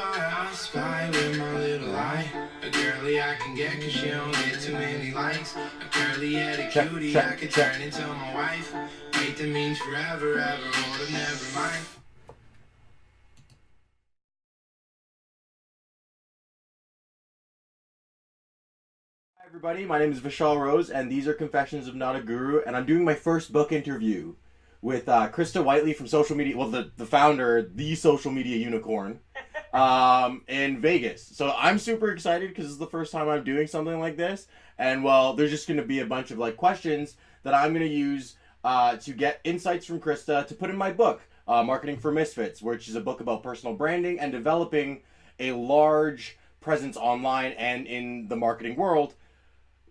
I spy with my little eye. A girly I can get cause she don't get too many likes. A curly headed cutie I could turn into my wife. Hate that means forever, ever, hold up, never mind. Hi everybody, my name is Vishal Rose, and these are Confessions of Not a Guru, and I'm doing my first book interview with Krista Whitley from social media, well, the founder, the social media unicorn, in Vegas. So I'm super excited because this is the first time I'm doing something like this, and well, there's just going to be a bunch of like questions that I'm going to use to get insights from Krista to put in my book, Marketing for Misfits, which is a book about personal branding and developing a large presence online and in the marketing world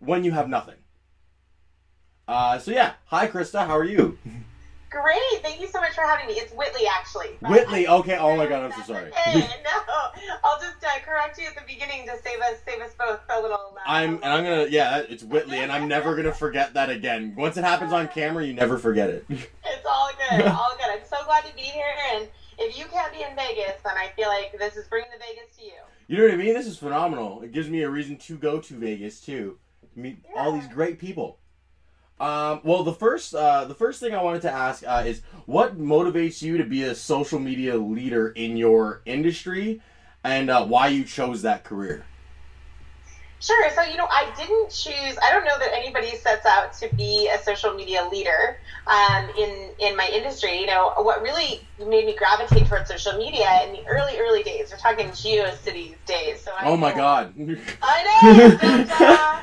when you have nothing. So yeah, hi Krista, how are you? Great, thank you so much for having me. It's Whitley, actually. Whitley, okay. Oh my God, I'm so sorry. Hey, no, I'll just correct you at the beginning to save us both a little. I'm gonna, yeah, it's Whitley, and I'm never gonna forget that again. Once it happens on camera, you never forget it. It's all good, all good. I'm so glad to be here, and if you can't be in Vegas, then I feel like this is bringing the Vegas to you. You know what I mean? This is phenomenal. It gives me a reason to go to Vegas too, to meet all these great people. Well, the first thing I wanted to ask is what motivates you to be a social media leader in your industry, and why you chose that career. Sure. So, I didn't choose, I don't know that anybody sets out to be a social media leader in my industry. What really made me gravitate towards social media in the early days, we're talking GeoCities days. So Oh my God. I know.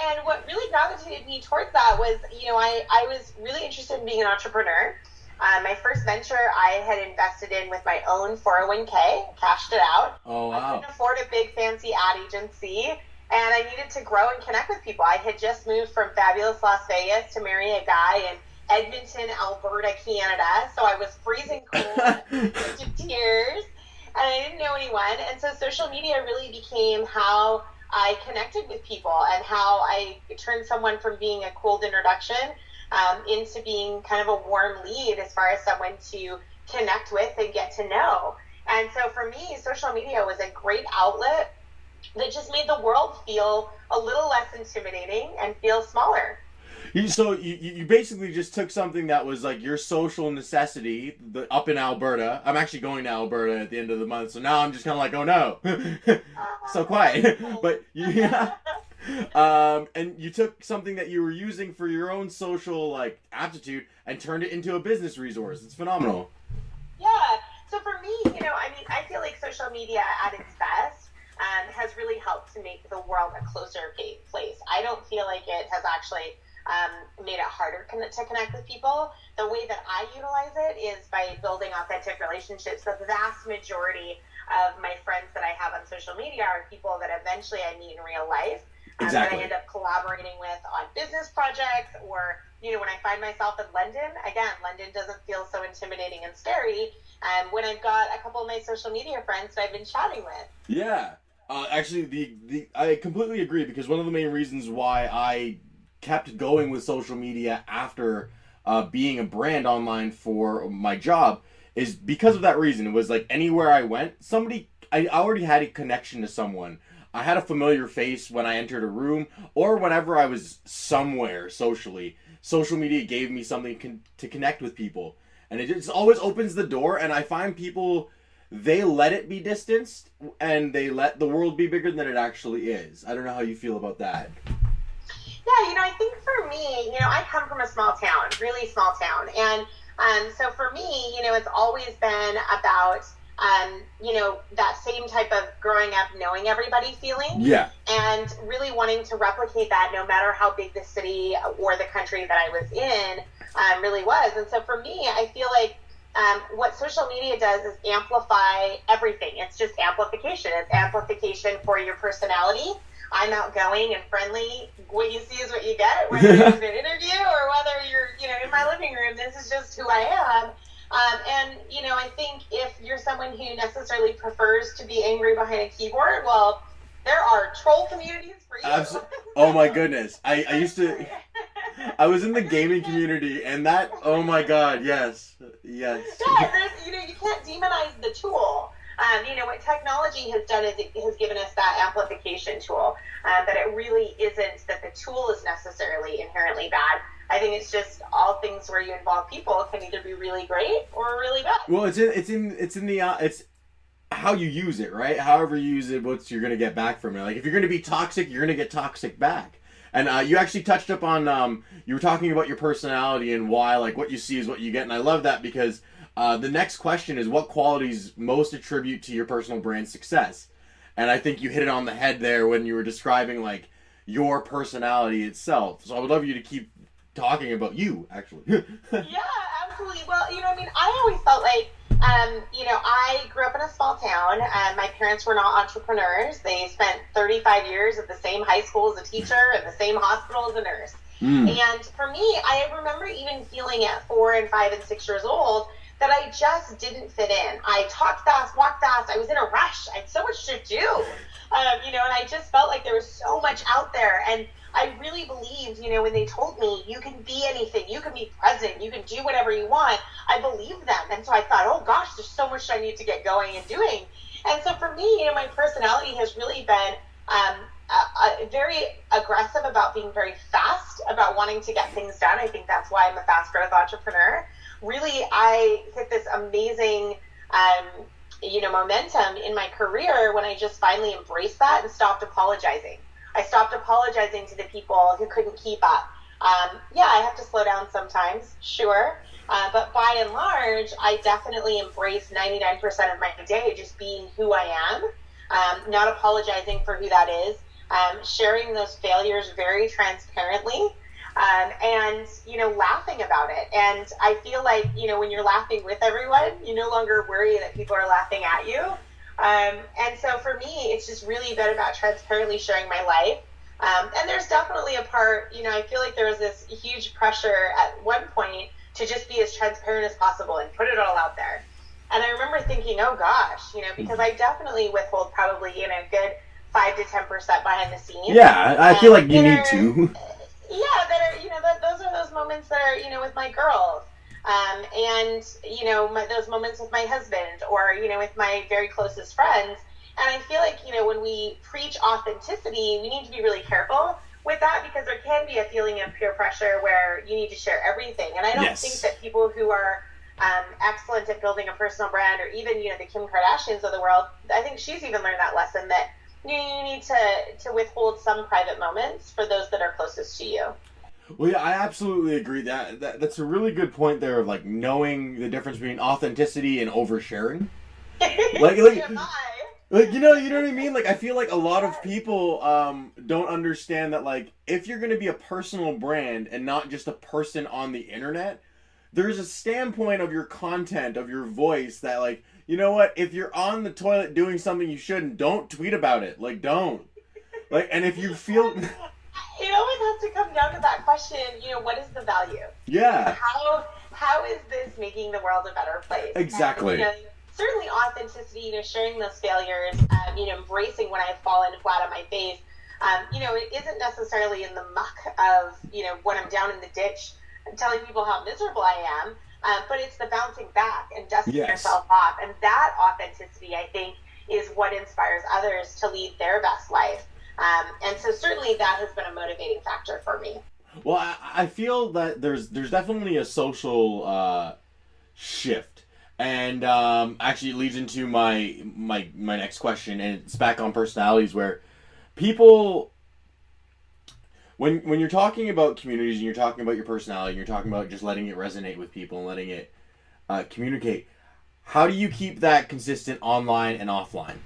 And what really gravitated me towards that was, I was really interested in being an entrepreneur. My first venture I had invested in with my own 401k, cashed it out. Oh, wow. I couldn't afford a big fancy ad agency, and I needed to grow and connect with people. I had just moved from fabulous Las Vegas to marry a guy in Edmonton, Alberta, Canada. So I was freezing cold, to tears, and I didn't know anyone. And so social media really became how I connected with people and how I turned someone from being a cold introduction into being kind of a warm lead as far as someone to connect with and get to know. And so for me, social media was a great outlet that just made the world feel a little less intimidating and feel smaller. So you basically just took something that was like your social necessity up in Alberta. I'm actually going to Alberta at the end of the month, so now I'm just kind of like, oh no, so quiet. But yeah, and you took something that you were using for your own social like aptitude and turned it into a business resource. It's phenomenal. Yeah. So for me, I feel like social media at its best has really helped to make the world a closer place. I don't feel like it has actually made it harder to connect with people. The way that I utilize it is by building authentic relationships. The vast majority of my friends that I have on social media are people that eventually I meet in real life. Exactly. That I end up collaborating with on business projects, or, when I find myself in London, again, London doesn't feel so intimidating and scary. When I've got a couple of my social media friends that I've been chatting with. Yeah. Actually, I completely agree, because one of the main reasons why I kept going with social media after being a brand online for my job is because of that reason. It was like anywhere I went, I already had a connection to someone. I had a familiar face when I entered a room, or whenever I was somewhere socially. Social media gave me something to connect with people, and it just always opens the door. And I find people, they let it be distanced, and they let the world be bigger than it actually is. I don't know how you feel about that. Yeah, I think for me, I come from a small town, really small town. And so for me, it's always been about, that same type of growing up, knowing everybody feeling. Yeah. And really wanting to replicate that no matter how big the city or the country that I was in really was. And so for me, I feel like what social media does is amplify everything. It's just amplification. It's amplification for your personality. I'm outgoing and friendly. What you see is what you get, whether it's an interview or whether you're, in my living room. This is just who I am. And I think if you're someone who necessarily prefers to be angry behind a keyboard, well, there are troll communities for you. Oh my goodness. I I was in the gaming community, and that, oh my God, yes. Yeah, you can't demonize the tool. What technology has done is it has given us that amplification tool, that it really isn't that the tool is necessarily inherently bad. I think it's just all things where you involve people can either be really great or really bad. Well, it's how you use it, right? However you use it, what you're gonna get back from it. Like if you're gonna be toxic, you're gonna get toxic back. And you actually touched up on you were talking about your personality and why like what you see is what you get, and I love that because the next question is what qualities most attribute to your personal brand success, and I think you hit it on the head there when you were describing like your personality itself. So I would love you to keep talking about you, actually. Yeah, absolutely. Well, I always felt like, I grew up in a small town. My parents were not entrepreneurs. They spent 35 years at the same high school as a teacher and the same hospital as a nurse. And for me, I remember even feeling at 4 and 5 and 6 years old that I just didn't fit in. I talked fast, walked fast. I was in a rush. I had so much to do, and I just felt like there was so much out there. And I really believed, when they told me you can be anything, you can be president, you can do whatever you want, I believed them. And so I thought, oh gosh, there's so much I need to get going and doing. And so for me, my personality has really been very aggressive about being very fast, about wanting to get things done. I think that's why I'm a fast growth entrepreneur. Really, I hit this amazing, momentum in my career when I just finally embraced that and stopped apologizing. I stopped apologizing to the people who couldn't keep up. I have to slow down sometimes, sure. But by and large, I definitely embrace 99% of my day just being who I am, not apologizing for who that is, sharing those failures very transparently, and, laughing about it. And I feel like, when you're laughing with everyone, you no longer worry that people are laughing at you. And so for me, it's just really been about transparently sharing my life. And there's definitely a part, I feel like there was this huge pressure at one point to just be as transparent as possible and put it all out there. And I remember thinking, oh gosh, because I definitely withhold probably, a good 5 to 10% behind the scenes. Yeah, I feel like you need to. Yeah, those are those moments that are, with my girls. And, those moments with my husband or, with my very closest friends. And I feel like, when we preach authenticity, we need to be really careful with that because there can be a feeling of peer pressure where you need to share everything. And I don't think that people who are excellent at building a personal brand or even, the Kim Kardashians of the world, I think she's even learned that lesson that you need to withhold some private moments for those that are closest to you. Well, yeah, I absolutely agree. That's a really good point there of like knowing the difference between authenticity and oversharing. Like you know what I mean? Like I feel like a lot of people don't understand that like if you're going to be a personal brand and not just a person on the internet, there's a standpoint of your content, of your voice that like, you know what, if you're on the toilet doing something you shouldn't, don't tweet about it. Like don't. Like and if you feel it always has to come down to that question, what is the value? Yeah. How is this making the world a better place? Exactly. And, certainly authenticity, sharing those failures, embracing when I've fallen flat on my face. It isn't necessarily in the muck of, when I'm down in the ditch and telling people how miserable I am, but it's the bouncing back and dusting yourself off. And that authenticity, I think, is what inspires others to lead their best life. And so certainly that has been a motivating factor for me. Well, I feel that there's definitely a social shift, and actually it leads into my next question, and it's back on personalities where people, when you're talking about communities and you're talking about your personality and you're talking about just letting it resonate with people and letting it communicate, how do you keep that consistent online and offline?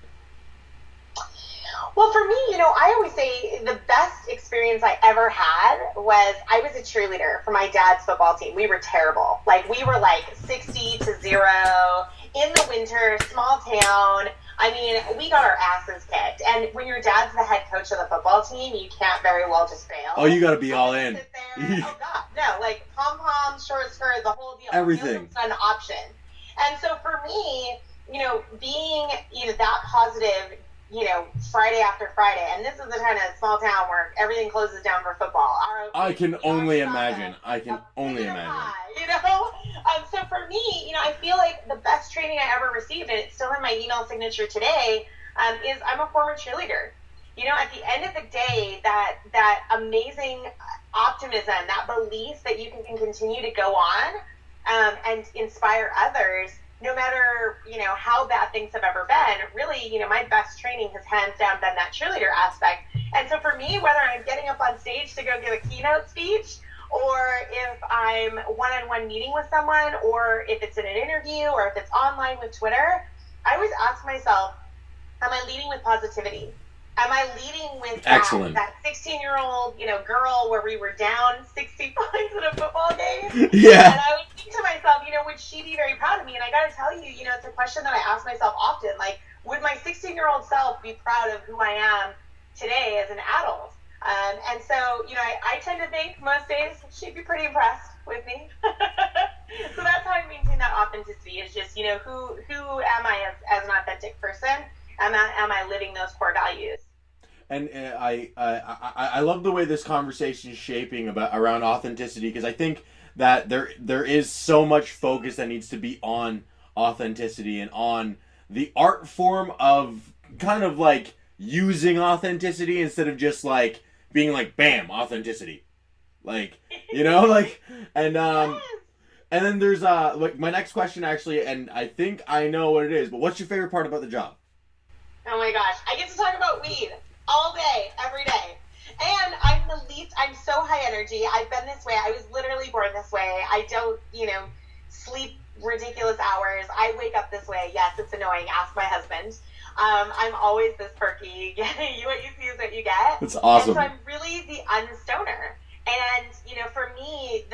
Well, for me, I always say the best experience I ever had was I was a cheerleader for my dad's football team. We were terrible. We were 60-0 in the winter, small town. I mean, we got our asses kicked. And when your dad's the head coach of the football team, you can't very well just fail. Oh, you got to be all in. Sit there. Oh, God. No, pom-poms, short skirt, the whole deal. Everything. It's an option. And so for me, being, that positive, Friday after Friday, and this is the kind of small town where everything closes down for football. I can only imagine. So for me, I feel like the best training I ever received, and it's still in my email signature today, is I'm a former cheerleader. At the end of the day, that amazing optimism, that belief that you can continue to go on and inspire others, no matter, how bad things have ever been. Really, my best training has hands down been that cheerleader aspect. And so for me, whether I'm getting up on stage to go give a keynote speech, or if I'm one-on-one meeting with someone, or if it's in an interview, or if it's online with Twitter, I always ask myself, am I leading with positivity? Am I leading with that 16-year-old, girl where we were down 60 points in a football game? Yeah. And I would think to myself, would she be very proud of me? And I got to tell you, it's a question that I ask myself often. Like, would my 16-year-old self be proud of who I am today as an adult? And so, I tend to think most days she'd be pretty impressed with me. So that's how I maintain that authenticity, is just, who am I as an authentic person? Am I living those core values? And I love the way this conversation is shaping around authenticity, because I think that there is so much focus that needs to be on authenticity and on the art form of kind of like using authenticity instead of just like being like, bam, authenticity. Like, and then there's like my next question actually, and I think I know what it is, but what's your favorite part about the job? Oh my gosh, I get to talk about weed all day, every day. And I'm so high energy. I've been this way. I was literally born this way. I don't, sleep ridiculous hours. I wake up this way. Yes, it's annoying. Ask my husband. I'm always this perky. What you see is what you get. That's awesome. And so I'm really the unstoner. And, for me,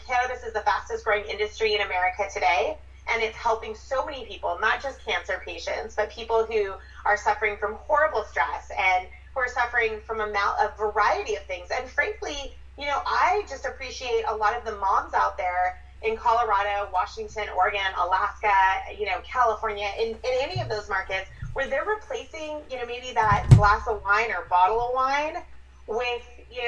cannabis is the fastest growing industry in America today. And it's helping so many people, not just cancer patients, but people who are suffering from horrible stress and who are suffering from a variety of things. And frankly, I just appreciate a lot of the moms out there in Colorado, Washington, Oregon, Alaska, California, in any of those markets where they're replacing, maybe that glass of wine or bottle of wine with,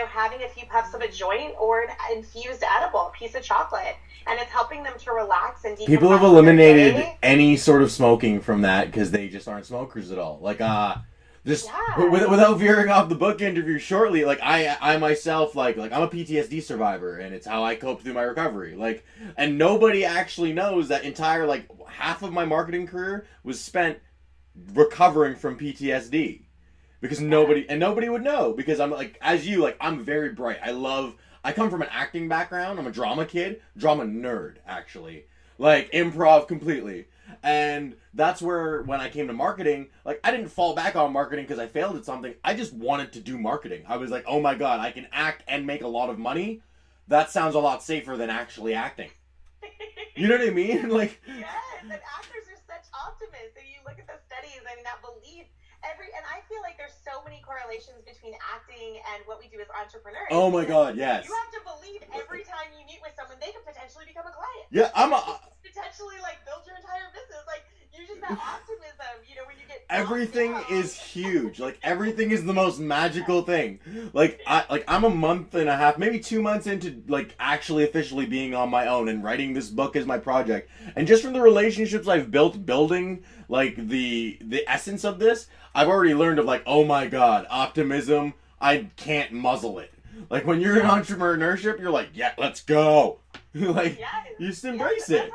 having a few puffs of a joint or an infused edible, piece of chocolate. And it's helping them to relax and decompress. People have eliminated any sort of smoking from that because they just aren't smokers at all. Like, without veering off the book interview shortly, like I myself, like I'm a PTSD survivor, and it's how I cope through my recovery. Like, and nobody actually knows that entire, like, half of my marketing career was spent recovering from PTSD. Because nobody would know, because I'm like, as you, like, I'm very bright. I come from an acting background. I'm a drama kid, drama nerd, actually. Like, improv completely. And that's where, when I came to marketing, like, I didn't fall back on marketing because I failed at something. I just wanted to do marketing. I was like, oh my God, I can act and make a lot of money. That sounds a lot safer than actually acting. You know what I mean? Like, yes, and actors are such optimists. And you look at the studies, I mean, that belief. And I feel like there's so many correlations between acting and what we do as entrepreneurs. Oh my God, yes. You have to believe every time you meet with someone, they could potentially become a client. Yeah, potentially, like, build your entire business. Like, you just that optimism, when you get everything is huge. Like, everything is the most magical thing. Like, I'm a month and a half, maybe 2 months into, like, actually officially being on my own and writing this book as my project. And just from the relationships I've built building, like, the essence of this, I've already learned of, like, oh my God, optimism, I can't muzzle it. Like, when you're in entrepreneurship, you're like, yeah, let's go. Like, you just embrace it.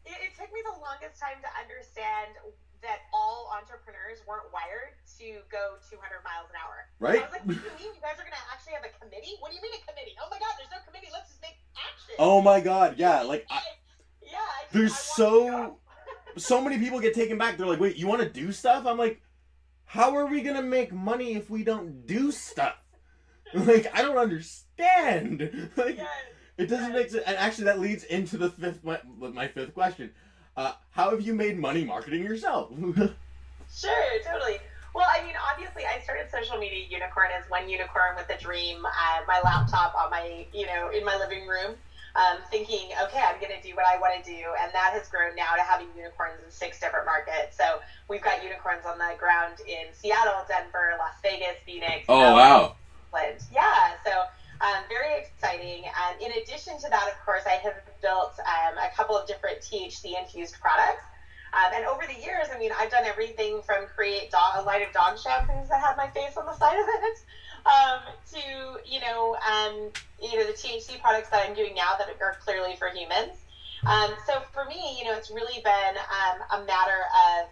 It took me the longest time to understand that all entrepreneurs weren't wired to go 200 miles an hour. Right? I was like, what do you mean? You guys are going to actually have a committee? What do you mean a committee? Oh my God, there's no committee. Let's just make action. Oh my God, yeah. Like, there's so many people get taken back. They're like, wait, you want to do stuff? I'm like, how are we going to make money if we don't do stuff? Like, I don't understand. Like, it doesn't make sense. And actually, that leads into my fifth question. How have you made money marketing yourself? Sure, totally. Well, I mean, obviously, I started Social Media Unicorn as one unicorn with a dream. My laptop on my, in my living room, thinking, okay, I'm going to do what I want to do. And that has grown now to having unicorns in 6 different markets. So we've got unicorns on the ground in Seattle, Denver, Las Vegas, Phoenix. Oh, wow. Yeah. So Very exciting. In addition to that, of course, I have built a couple of different THC-infused products. And over the years, I mean, I've done everything from create a line of dog shampoos that have my face on the side of it, to, the THC products that I'm doing now that are clearly for humans. So for me, it's really been a matter of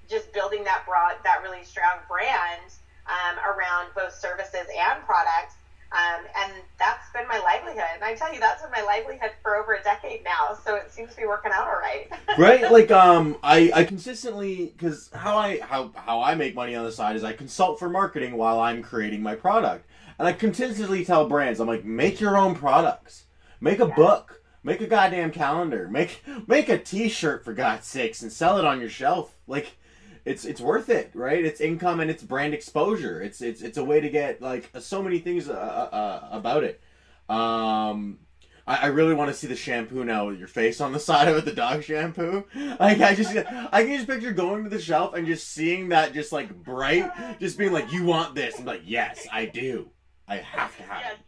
just building that really strong brand around both services and products. And that's been my livelihood. And I tell you, that's been my livelihood for over a decade now. So it seems to be working out all right. Right? Like, I consistently, because how I make money on the side is I consult for marketing while I'm creating my product. And I consistently tell brands, I'm like, make your own products. Make a book. Make a goddamn calendar. Make a t-shirt, for God's sakes, and sell it on your shelf. Like, it's worth it, right? It's income and it's brand exposure. It's a way to get like so many things about it. I really want to see the shampoo now with your face on the side of it, the dog shampoo. Like I can just picture going to the shelf and just seeing that just like bright, just being like, you want this? I'm like, yes, I do. I have to have it.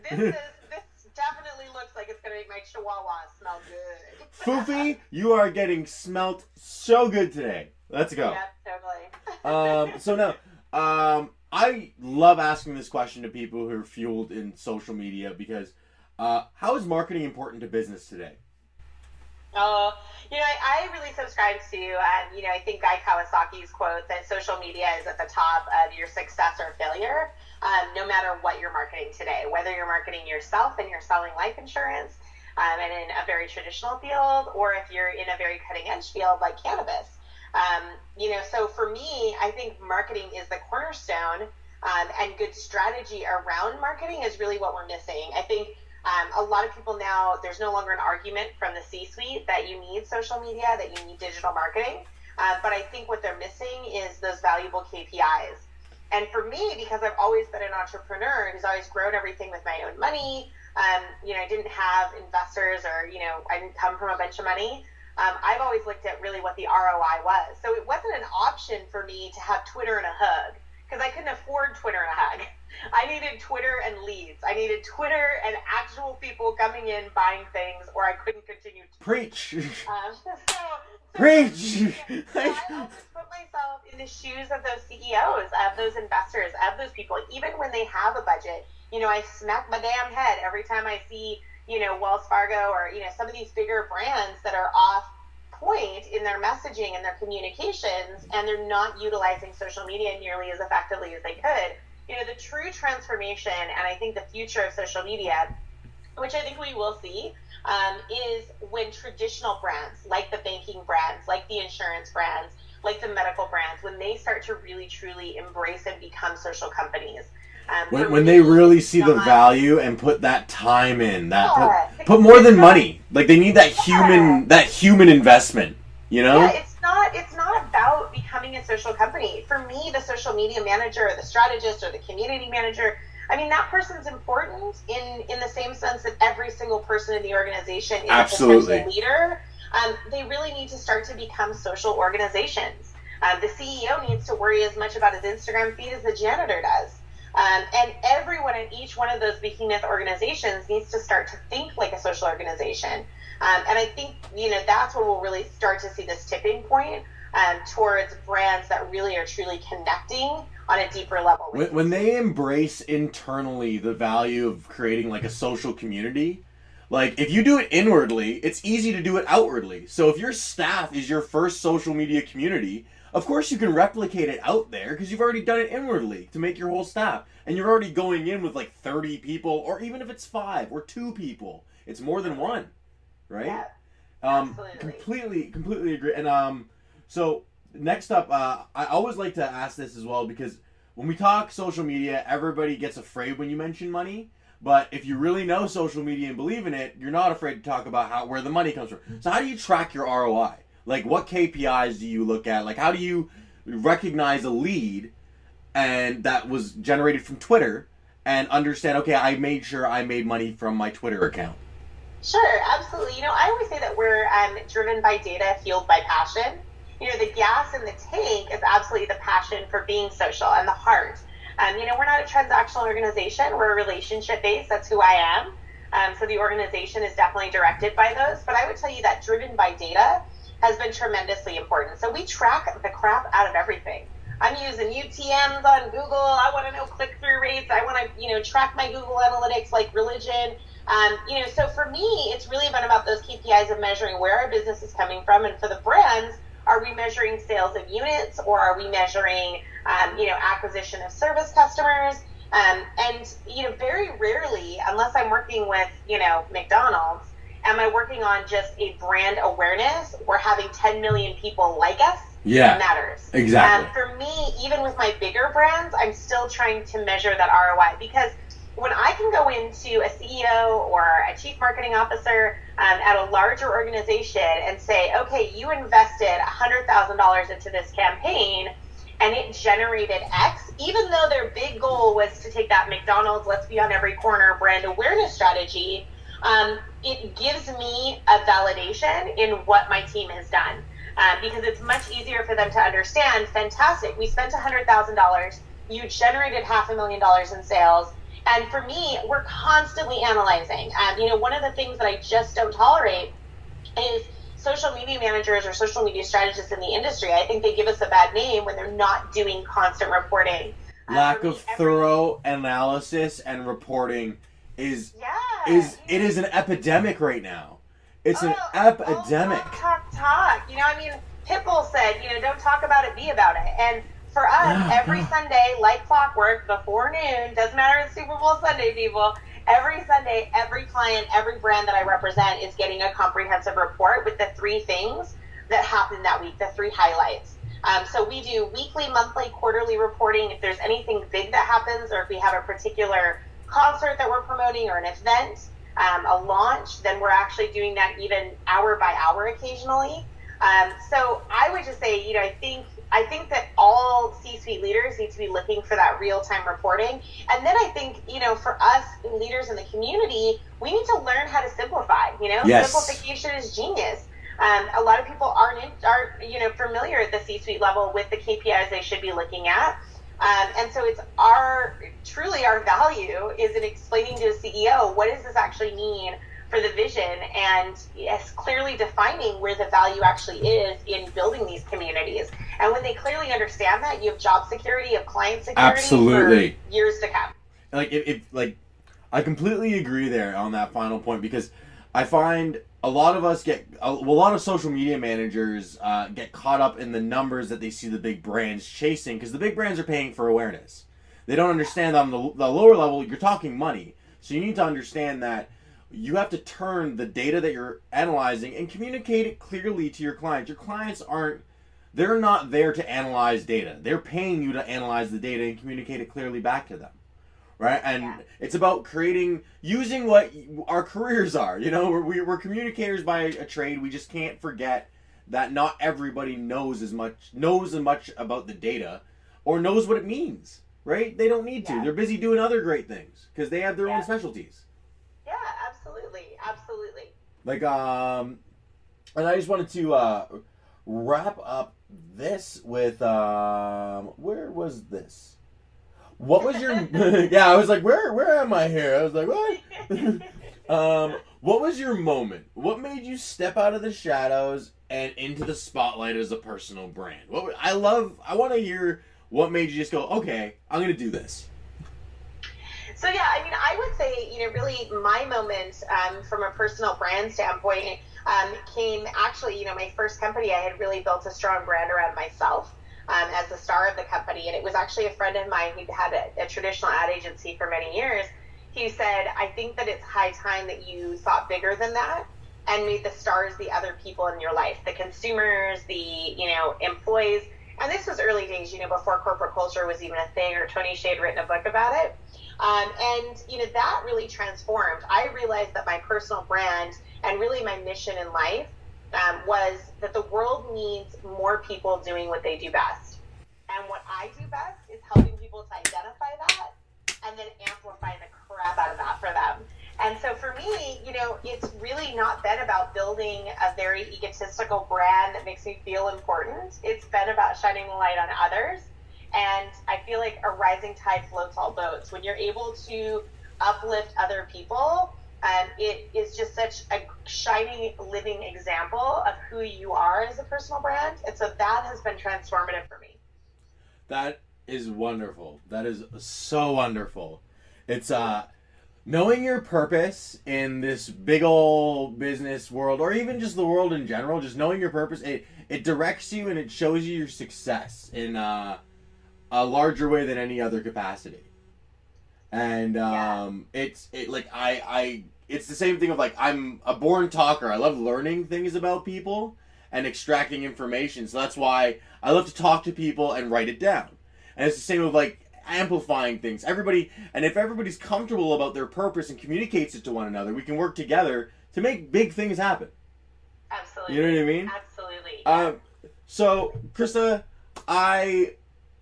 This definitely looks like it's gonna make my chihuahua smell good. Foofy, you are getting smelt so good today. Let's go. Yeah, totally. So now, I love asking this question to people who are fueled in social media because how is marketing important to business today? I really subscribe to, I think Guy Kawasaki's quote that social media is at the top of your success or failure, no matter what you're marketing today, whether you're marketing yourself and you're selling life insurance and in a very traditional field, or if you're in a very cutting edge field like cannabis. So for me, I think marketing is the cornerstone, and good strategy around marketing is really what we're missing. I think a lot of people now, there's no longer an argument from the C-suite that you need social media, that you need digital marketing. But I think what they're missing is those valuable KPIs. And for me, because I've always been an entrepreneur who's always grown everything with my own money, I didn't have investors or, I didn't come from a bunch of money. I've always looked at really what the ROI was. So it wasn't an option for me to have Twitter and a hug because I couldn't afford Twitter and a hug. I needed Twitter and leads. I needed Twitter and actual people coming in buying things, or I couldn't continue to preach. Preach. I always put myself in the shoes of those CEOs, of those investors, of those people, even when they have a budget. I smack my damn head every time I see Wells Fargo or, some of these bigger brands that are off point in their messaging and their communications, and they're not utilizing social media nearly as effectively as they could. The true transformation, and I think the future of social media, which I think we will see, is when traditional brands, like the banking brands, like the insurance brands, like the medical brands, when they start to really, truly embrace and become social companies. When they really see the value and put that time in, put more than money. Like they need that human investment, Yeah, it's not about becoming a social company. For me, the social media manager or the strategist or the community manager, that person's important in the same sense that every single person in the organization is a potential leader. They really need to start to become social organizations. The CEO needs to worry as much about his Instagram feed as the janitor does. And everyone in each one of those behemoth organizations needs to start to think like a social organization. And I think, that's when we'll really start to see this tipping point towards brands that really are truly connecting on a deeper level. When they embrace internally the value of creating like a social community, like if you do it inwardly, it's easy to do it outwardly. So if your staff is your first social media community, of course you can replicate it out there because you've already done it inwardly to make your whole staff. And you're already going in with like 30 people, or even if it's 5 or 2 people, it's more than one, right? Yeah, absolutely. Completely agree. And so next up, I always like to ask this as well because when we talk social media, everybody gets afraid when you mention money. But if you really know social media and believe in it, you're not afraid to talk about where the money comes from. So how do you track your ROI? Like, what KPIs do you look at? Like, how do you recognize a lead and that was generated from Twitter and understand, okay, I made sure I made money from my Twitter account? Sure, absolutely. I always say that we're driven by data, fueled by passion. The gas in the tank is absolutely the passion for being social and the heart. We're not a transactional organization. We're a relationship based. That's who I am. So the organization is definitely directed by those. But I would tell you that driven by data has been tremendously important. So we track the crap out of everything. I'm using UTMs on Google. I want to know click-through rates. I want to, track my Google Analytics like religion. So for me, it's really been about those KPIs of measuring where our business is coming from. And for the brands, are we measuring sales of units, or are we measuring, acquisition of service customers? Very rarely, unless I'm working with, McDonald's, am I working on just a brand awareness or having 10 million people like us? Yeah, matters. Exactly. For me, even with my bigger brands, I'm still trying to measure that ROI, because when I can go into a CEO or a chief marketing officer at a larger organization and say, okay, you invested $100,000 into this campaign and it generated X, even though their big goal was to take that McDonald's, let's be on every corner brand awareness strategy, it gives me a validation in what my team has done. Because it's much easier for them to understand, fantastic, we spent $100,000, you generated $500,000 in sales. And for me, we're constantly analyzing. One of the things that I just don't tolerate is social media managers or social media strategists in the industry. I think they give us a bad name when they're not doing constant reporting. Lack of thorough analysis and reporting is an epidemic right now. It's an epidemic. Talk. Pitbull said, don't talk about it, be about it. And for us, every Sunday, like clockwork, before noon, doesn't matter if it's Super Bowl Sunday, people, every Sunday, every client, every brand that I represent is getting a comprehensive report with the 3 things that happened that week, the 3 highlights. So we do weekly, monthly, quarterly reporting. If there's anything big that happens, or if we have a particular concert that we're promoting or an event, a launch, then we're actually doing that even hour by hour occasionally. So I would just say, I think that all C-suite leaders need to be looking for that real-time reporting. And then I think, for us leaders in the community, we need to learn how to simplify. Yes. Simplification is genius. A lot of people aren't familiar at the C-suite level with the KPIs they should be looking at. And so it's truly our value is in explaining to a CEO, what does this actually mean for the vision, and clearly defining where the value actually is in building these communities. And when they clearly understand that, you have job security, you have client security. Absolutely. For years to come. I completely agree there on that final point, because I find a lot of us a lot of social media managers get caught up in the numbers that they see the big brands chasing, because the big brands are paying for awareness. They don't understand that on the lower level, you're talking money. So you need to understand that you have to turn the data that you're analyzing and communicate it clearly to your clients. Your clients they're not there to analyze data. They're paying you to analyze the data and communicate it clearly back to them. Right? And it's about using what our careers are. We're communicators by a trade. We just can't forget that not everybody knows as much about the data or knows what it means. Right? They don't need to. They're busy doing other great things because they have their own specialties. Yeah, absolutely. And I just wanted to wrap up this with where was this? What was your I was like, where am I here? I was like, what? What was your moment? What made you step out of the shadows and into the spotlight as a personal brand? I want to hear what made you just go, okay, I'm gonna do this. So I would say, really my moment from a personal brand standpoint came actually, my first company, I had really built a strong brand around myself as the star of the company. And it was actually a friend of mine who'd had a traditional ad agency for many years. He said, I think that it's high time that you thought bigger than that and made the stars the other people in your life, the consumers, the, employees. And this was early days, before corporate culture was even a thing, or Tony Hsieh had written a book about it. That really transformed. I realized that my personal brand and really my mission in life was that the world needs more people doing what they do best. And what I do best is helping people to identify that and then amplify the crap out of that for them. And so for me, it's really not been about building a very egotistical brand that makes me feel important. It's been about shining the light on others And I feel like a rising tide floats all boats. When you're able to uplift other people, it is just such a shining, living example of who you are as a personal brand. And so that has been transformative for me. That is wonderful. That is so wonderful. It's knowing your purpose in this big old business world, or even just the world in general. Just knowing your purpose, it directs you and it shows you your success in a larger way than any other capacity. And it's the same thing of like, I'm a born talker. I love learning things about people and extracting information. So that's why I love to talk to people and write it down. And it's the same with like amplifying things. If everybody's comfortable about their purpose and communicates it to one another, we can work together to make big things happen. Absolutely. You know what I mean? Absolutely. So Krista, I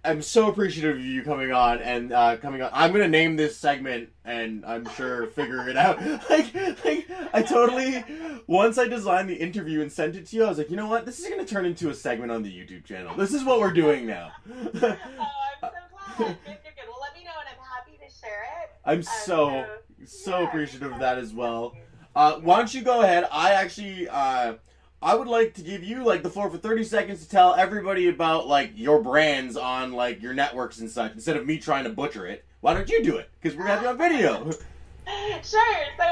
am so appreciative of you coming on. I'm gonna name this segment, and I'm sure figure it out. I totally. Once I designed the interview and sent it to you, I was like, you know what? This is gonna turn into a segment on the YouTube channel. This is what we're doing now. Oh, I'm so glad. Good. Well, let me know, and I'm happy to share it. I'm so appreciative of that as well. Why don't you go ahead? I would like to give you like the floor for 30 seconds to tell everybody about like your brands on like your networks and such, instead of me trying to butcher it. Why don't you do it? Because we're having on video. Sure. So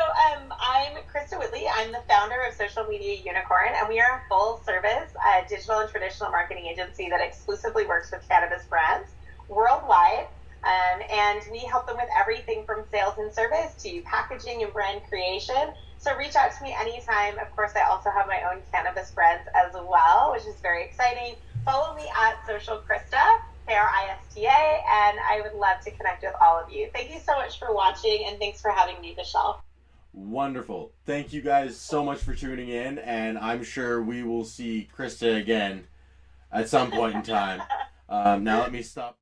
I'm Krista Whitley. I'm the founder of Social Media Unicorn, and we are a full-service digital and traditional marketing agency that exclusively works with cannabis brands worldwide. And we help them with everything from sales and service to packaging and brand creation. So reach out to me anytime. Of course, I also have my own cannabis brands as well, which is very exciting. Follow me at Social Krista, Krista, and I would love to connect with all of you. Thank you so much for watching, and thanks for having me, Vishal. Wonderful. Thank you guys so much for tuning in, and I'm sure we will see Krista again at some point in time. Now let me stop.